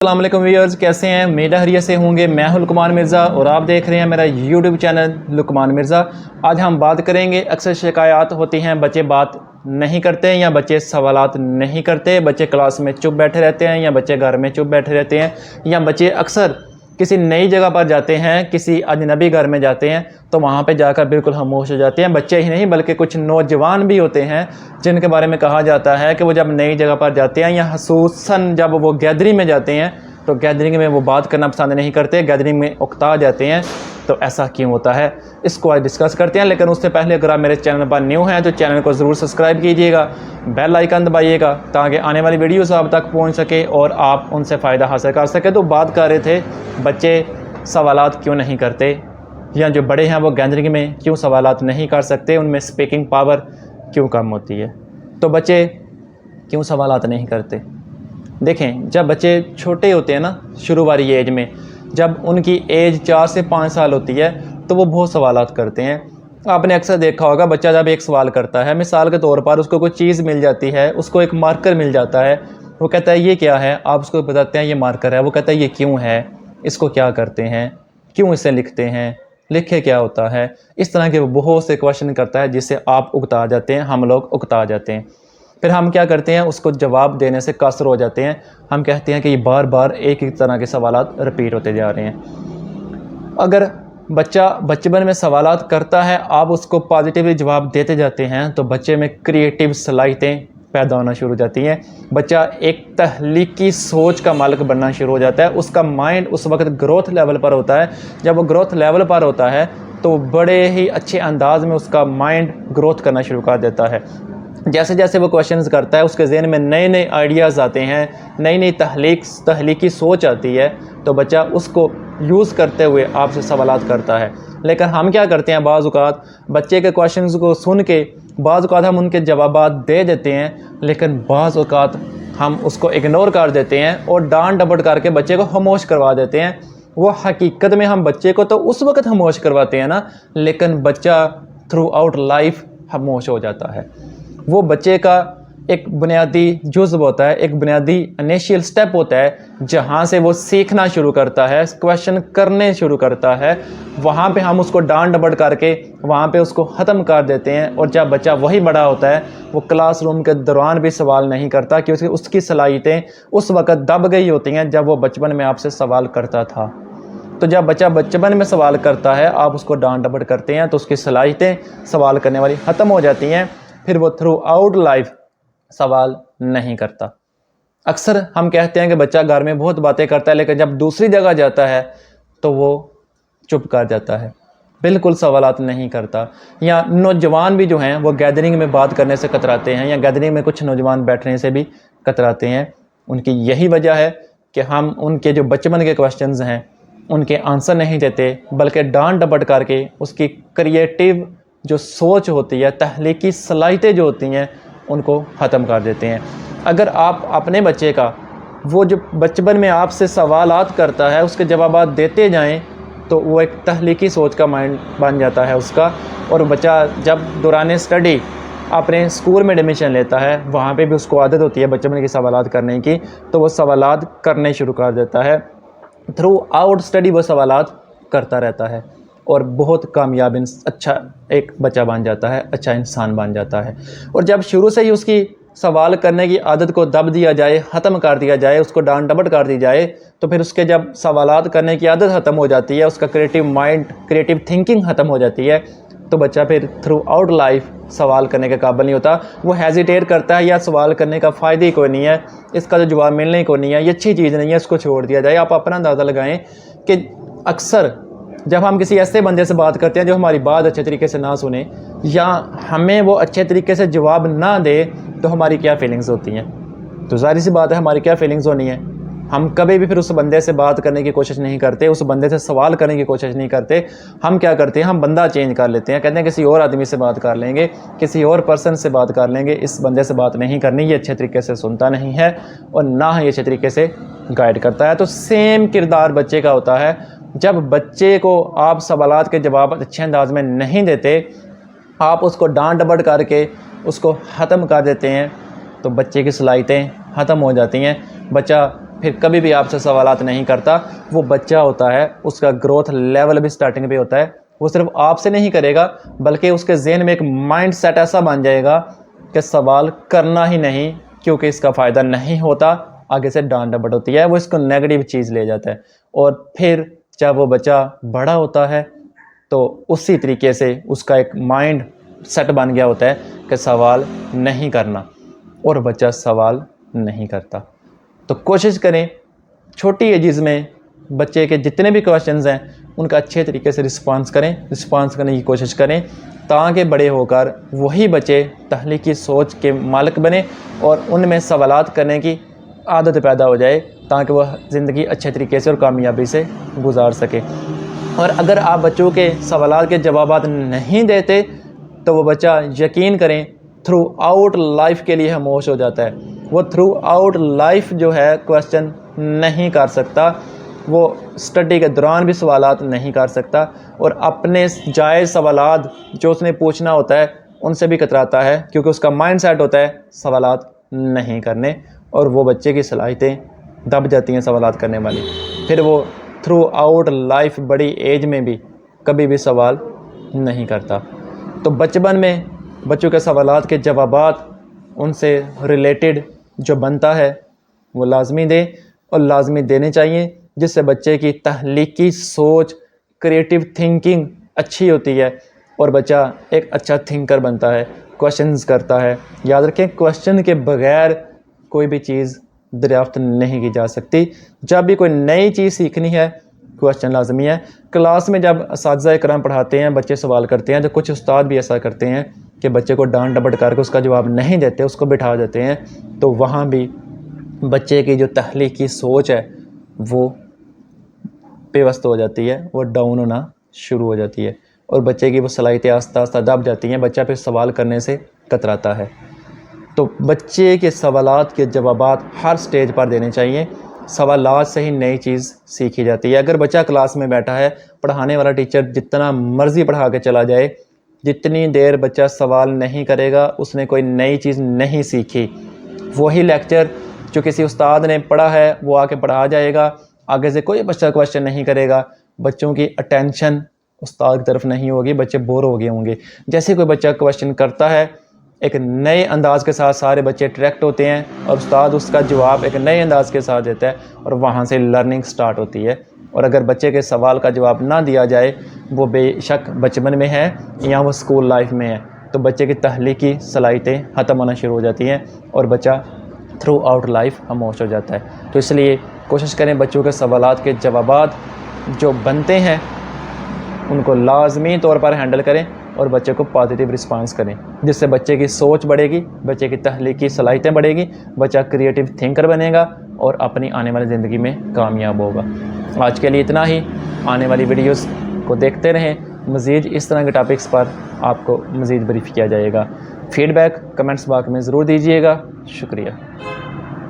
السلام علیکم ویورز، کیسے ہیں؟ امید خیریت سے ہوں گے۔ میں ہوں لقمان مرزا اور آپ دیکھ رہے ہیں میرا یوٹیوب چینل لقمان مرزا۔ آج ہم بات کریں گے، اکثر شکایات ہوتی ہیں بچے بات نہیں کرتے یا بچے سوالات نہیں کرتے، بچے کلاس میں چپ بیٹھے رہتے ہیں یا بچے گھر میں چپ بیٹھے رہتے ہیں، یا بچے اکثر کسی نئی جگہ پر جاتے ہیں، کسی اجنبی گھر میں جاتے ہیں تو وہاں پہ جا کر بالکل خاموش ہو جاتے ہیں۔ بچے ہی نہیں بلکہ کچھ نوجوان بھی ہوتے ہیں جن کے بارے میں کہا جاتا ہے کہ وہ جب نئی جگہ پر جاتے ہیں یا خصوصاً جب وہ گیدرنگ میں جاتے ہیں تو گیدرنگ میں وہ بات کرنا پسند نہیں کرتے، گیدرنگ میں اکتا جاتے ہیں۔ تو ایسا کیوں ہوتا ہے، اس کو آج ڈسکس کرتے ہیں۔ لیکن اس سے پہلے اگر آپ میرے چینل پر نیو ہیں تو چینل کو ضرور سبسکرائب کیجئے گا، بیل آئیکن دبائیے گا تاکہ آنے والی ویڈیوز آپ تک پہنچ سکے اور آپ ان سے فائدہ حاصل کر سکیں۔ تو بات کر رہے تھے بچے سوالات کیوں نہیں کرتے، یا جو بڑے ہیں وہ گیدرنگ میں کیوں سوالات نہیں کر سکتے، ان میں سپیکنگ پاور کیوں کم ہوتی ہے۔ تو بچے کیوں سوالات نہیں کرتے؟ دیکھیں، جب بچے چھوٹے ہوتے ہیں نا، شروع والی ایج میں، جب ان کی ایج 4 سے 5 سال ہوتی ہے تو وہ بہت سوالات کرتے ہیں۔ آپ نے اکثر دیکھا ہوگا بچہ جب ایک سوال کرتا ہے، مثال کے طور پر اس کو کوئی چیز مل جاتی ہے، اس کو ایک مارکر مل جاتا ہے، وہ کہتا ہے یہ کیا ہے، آپ اس کو بتاتے ہیں یہ مارکر ہے، وہ کہتا ہے یہ کیوں ہے، اس کو کیا کرتے ہیں، کیوں اسے لکھتے ہیں، لکھے کیا ہوتا ہے۔ اس طرح کے وہ بہت سے کویشچن کرتا ہے جس سے آپ اکتا جاتے ہیں، ہم لوگ اکتا جاتے ہیں۔ پھر ہم کیا کرتے ہیں، اس کو جواب دینے سے قاصر ہو جاتے ہیں۔ ہم کہتے ہیں کہ یہ بار بار ایک ہی طرح کے سوالات رپیٹ ہوتے جا رہے ہیں۔ اگر بچہ بچپن میں سوالات کرتا ہے، آپ اس کو پازیٹیولی جواب دیتے جاتے ہیں تو بچے میں کریٹیو صلاحیتیں پیدا ہونا شروع ہو جاتی ہیں۔ بچہ ایک تخلیقی سوچ کا مالک بننا شروع ہو جاتا ہے۔ اس کا مائنڈ اس وقت گروتھ لیول پر ہوتا ہے۔ جب وہ گروتھ لیول پر ہوتا ہے تو بڑے ہی اچھے انداز میں اس کا مائنڈ گروتھ کرنا شروع کر دیتا ہے۔ جیسے جیسے وہ کویشچنز کرتا ہے، اس کے ذہن میں نئے نئے آئیڈیاز آتے ہیں، نئی نئی تخلیقی سوچ آتی ہے، تو بچہ اس کو یوز کرتے ہوئے آپ سے سوالات کرتا ہے۔ لیکن ہم کیا کرتے ہیں، بعض اوقات بچے کے کویشچنز کو سن کے بعض اوقات ہم ان کے جوابات دے دیتے ہیں، لیکن بعض اوقات ہم اس کو اگنور کر دیتے ہیں اور ڈانٹ ڈپٹ کر کے بچے کو خاموش کروا دیتے ہیں۔ وہ حقیقت میں ہم بچے کو تو اس وقت خاموش کرواتے ہیں نا، لیکن بچہ تھرو آؤٹ لائف خاموش ہو جاتا ہے۔ وہ بچے کا ایک بنیادی جزو ہوتا ہے، ایک بنیادی انیشیل سٹیپ ہوتا ہے، جہاں سے وہ سیکھنا شروع کرتا ہے، کویشچن کرنے شروع کرتا ہے۔ وہاں پہ ہم اس کو ڈانٹ ڈپٹ کر کے وہاں پہ اس کو ختم کر دیتے ہیں، اور جب بچہ وہی بڑا ہوتا ہے وہ کلاس روم کے دوران بھی سوال نہیں کرتا، کیونکہ اس کی صلاحیتیں اس وقت دب گئی ہوتی ہیں جب وہ بچپن میں آپ سے سوال کرتا تھا۔ تو جب بچہ بچپن میں سوال کرتا ہے، آپ اس کو ڈانٹ ڈپٹ کرتے ہیں تو اس کی صلاحیتیں سوال کرنے والی ختم ہو جاتی ہیں، پھر وہ تھرو آؤٹ لائف سوال نہیں کرتا۔ اکثر ہم کہتے ہیں کہ بچہ گھر میں بہت باتیں کرتا ہے، لیکن جب دوسری جگہ جاتا ہے تو وہ چپ کر جاتا ہے، بالکل سوالات نہیں کرتا۔ یا نوجوان بھی جو ہیں وہ گیدرنگ میں بات کرنے سے کتراتے ہیں، یا گیدرنگ میں کچھ نوجوان بیٹھنے سے بھی کتراتے ہیں۔ ان کی یہی وجہ ہے کہ ہم ان کے جو بچپن کے کویشچنز ہیں ان کے آنسر نہیں دیتے، بلکہ ڈانٹ ڈپٹ کر کے اس کی کریٹیو جو سوچ ہوتی ہے، تخلیقی صلاحیتیں جو ہوتی ہیں، ان کو ختم کر دیتے ہیں۔ اگر آپ اپنے بچے کا وہ جو بچپن میں آپ سے سوالات کرتا ہے اس کے جوابات دیتے جائیں تو وہ ایک تخلیقی سوچ کا مائنڈ بن جاتا ہے اس کا، اور بچہ جب دوران اسٹڈی اپنے اسکول میں ایڈمیشن لیتا ہے وہاں پہ بھی اس کو عادت ہوتی ہے بچپن کے سوالات کرنے کی، تو وہ سوالات کرنے شروع کر دیتا ہے۔ تھرو آؤٹ اسٹڈی وہ سوالات کرتا رہتا ہے اور بہت کامیاب اچھا ایک بچہ بن جاتا ہے، اچھا انسان بن جاتا ہے۔ اور جب شروع سے ہی اس کی سوال کرنے کی عادت کو دب دیا جائے، ختم کر دیا جائے، اس کو ڈانٹ ڈپٹ کر دی جائے، تو پھر اس کے جب سوالات کرنے کی عادت ختم ہو جاتی ہے، اس کا کریٹیو مائنڈ، کریٹیو تھنکنگ ختم ہو جاتی ہے، تو بچہ پھر تھرو آؤٹ لائف سوال کرنے کے قابل نہیں ہوتا۔ وہ ہیزیٹیٹ کرتا ہے، یا سوال کرنے کا فائدہ ہی کوئی نہیں ہے، اس کا جو جواب ملنے ہی کوئی نہیں ہے، یہ اچھی چیز نہیں ہے، اس کو چھوڑ دیا جائے۔ آپ اپنا اندازہ لگائیں کہ اکثر جب ہم کسی ایسے بندے سے بات کرتے ہیں جو ہماری بات اچھے طریقے سے نہ سنے، یا ہمیں وہ اچھے طریقے سے جواب نہ دے، تو ہماری کیا فیلنگز ہوتی ہیں؟ تو ظاہر سی بات ہے ہماری کیا فیلنگز ہونی ہیں۔ ہم کبھی بھی پھر اس بندے سے بات کرنے کی کوشش نہیں کرتے، اس بندے سے سوال کرنے کی کوشش نہیں کرتے۔ ہم کیا کرتے ہیں، ہم بندہ چینج کر لیتے ہیں، کہتے ہیں کسی اور آدمی سے بات کر لیں گے، کسی اور پرسن سے بات کر لیں گے، اس بندے سے بات نہیں کرنی، یہ اچھے طریقے سے سنتا نہیں ہے اور نہ ہی اچھے طریقے سے گائیڈ کرتا ہے۔ تو سیم کردار بچے کا ہوتا ہے۔ جب بچے کو آپ سوالات کے جواب اچھے انداز میں نہیں دیتے، آپ اس کو ڈانٹ ڈپٹ کر کے اس کو ختم کر دیتے ہیں، تو بچے کی صلاحیتیں ختم ہو جاتی ہیں۔ بچہ پھر کبھی بھی آپ سے سوالات نہیں کرتا. وہ بچہ ہوتا ہے, اس کا گروتھ لیول بھی سٹارٹنگ پہ ہوتا ہے. وہ صرف آپ سے نہیں کرے گا بلکہ اس کے ذہن میں ایک مائنڈ سیٹ ایسا بن جائے گا کہ سوال کرنا ہی نہیں, کیونکہ اس کا فائدہ نہیں ہوتا. آگے سے ڈانٹ ڈپٹ ہوتی ہے, وہ اس کو نیگیٹو چیز لے جاتا ہے. اور پھر جب وہ بچہ بڑا ہوتا ہے تو اسی طریقے سے اس کا ایک مائنڈ سیٹ بن گیا ہوتا ہے کہ سوال نہیں کرنا, اور بچہ سوال نہیں کرتا. تو کوشش کریں چھوٹی ایجز میں بچے کے جتنے بھی کویشچنز ہیں ان کا اچھے طریقے سے رسپانس کرنے کی کوشش کریں, تاکہ بڑے ہو کر وہی بچے تخلیقی سوچ کے مالک بنے اور ان میں سوالات کرنے کی عادت پیدا ہو جائے, تاکہ وہ زندگی اچھے طریقے سے اور کامیابی سے گزار سکے. اور اگر آپ بچوں کے سوالات کے جوابات نہیں دیتے تو وہ بچہ یقین کریں تھرو آؤٹ لائف کے لیے خاموش ہو جاتا ہے. وہ تھرو آؤٹ لائف جو ہے کویشچن نہیں کر سکتا, وہ اسٹڈی کے دوران بھی سوالات نہیں کر سکتا, اور اپنے جائز سوالات جو اس نے پوچھنا ہوتا ہے ان سے بھی کتراتا ہے, کیونکہ اس کا مائنڈ سیٹ ہوتا ہے سوالات نہیں کرنے, اور وہ بچے کی صلاحیتیں دب جاتی ہیں سوالات کرنے والی. پھر وہ تھرو آؤٹ لائف بڑی ایج میں بھی کبھی بھی سوال نہیں کرتا. تو بچپن میں بچوں کے سوالات کے جوابات ان سے ریلیٹڈ جو بنتا ہے وہ لازمی دیں, اور لازمی دینے چاہیے, جس سے بچے کی تخلیقی سوچ, کریٹو تھنکنگ اچھی ہوتی ہے, اور بچہ ایک اچھا تھنکر بنتا ہے, کویشچنز کرتا ہے. یاد رکھیں کویشچن کے بغیر کوئی بھی چیز دریافت نہیں کی جا سکتی. جب بھی کوئی نئی چیز سیکھنی ہے کویشچن لازمی ہے. کلاس میں جب اساتذہ کرام پڑھاتے ہیں بچے سوال کرتے ہیں, تو کچھ استاد بھی ایسا کرتے ہیں کہ بچے کو ڈانٹ ڈپٹ کر کے اس کا جواب نہیں دیتے, اس کو بٹھا دیتے ہیں, تو وہاں بھی بچے کی جو تخلیقی سوچ ہے وہ پیوست ہو جاتی ہے, وہ ڈاؤن ہونا شروع ہو جاتی ہے, اور بچے کی وہ صلاحیتیں آہستہ آہستہ دب جاتی ہیں. بچہ پھر سوال کرنے سے کتراتا ہے. تو بچے کے سوالات کے جوابات ہر سٹیج پر دینے چاہیے. سوالات سے ہی نئی چیز سیکھی جاتی ہے. اگر بچہ کلاس میں بیٹھا ہے, پڑھانے والا ٹیچر جتنا مرضی پڑھا کے چلا جائے, جتنی دیر بچہ سوال نہیں کرے گا اس نے کوئی نئی چیز نہیں سیکھی. وہی لیکچر جو کسی استاد نے پڑھا ہے وہ آ کے پڑھا جائے گا, آگے سے کوئی بچہ کویشچن نہیں کرے گا. بچوں کی اٹینشن استاد کی طرف نہیں ہوگی, بچے بور ہو گئے ہوں گے. جیسے کوئی بچہ کویشچن کرتا ہے ایک نئے انداز کے ساتھ سارے بچے اٹریکٹ ہوتے ہیں, اور استاد اس کا جواب ایک نئے انداز کے ساتھ دیتا ہے, اور وہاں سے لرننگ سٹارٹ ہوتی ہے. اور اگر بچے کے سوال کا جواب نہ دیا جائے, وہ بے شک بچپن میں ہے یا وہ اسکول لائف میں ہے, تو بچے کی تخلیقی صلاحیتیں ختم ہونا شروع ہو جاتی ہیں, اور بچہ تھرو آؤٹ لائف خاموش ہو جاتا ہے. تو اس لیے کوشش کریں بچوں کے سوالات کے جوابات جو بنتے ہیں ان کو لازمی طور پر ہینڈل کریں, اور بچے کو پازیٹیو رسپانس کریں, جس سے بچے کی سوچ بڑھے گی, بچے کی تخلیقی صلاحیتیں بڑھے گی, بچہ کریٹو تھنکر بنے گا اور اپنی آنے والی زندگی میں کامیاب ہوگا. آج کے لیے اتنا ہی. آنے والی ویڈیوز کو دیکھتے رہیں, مزید اس طرح کے ٹاپکس پر آپ کو مزید بریف کیا جائے گا. فیڈ بیک کمنٹس باکس میں ضرور دیجیے گا. شکریہ.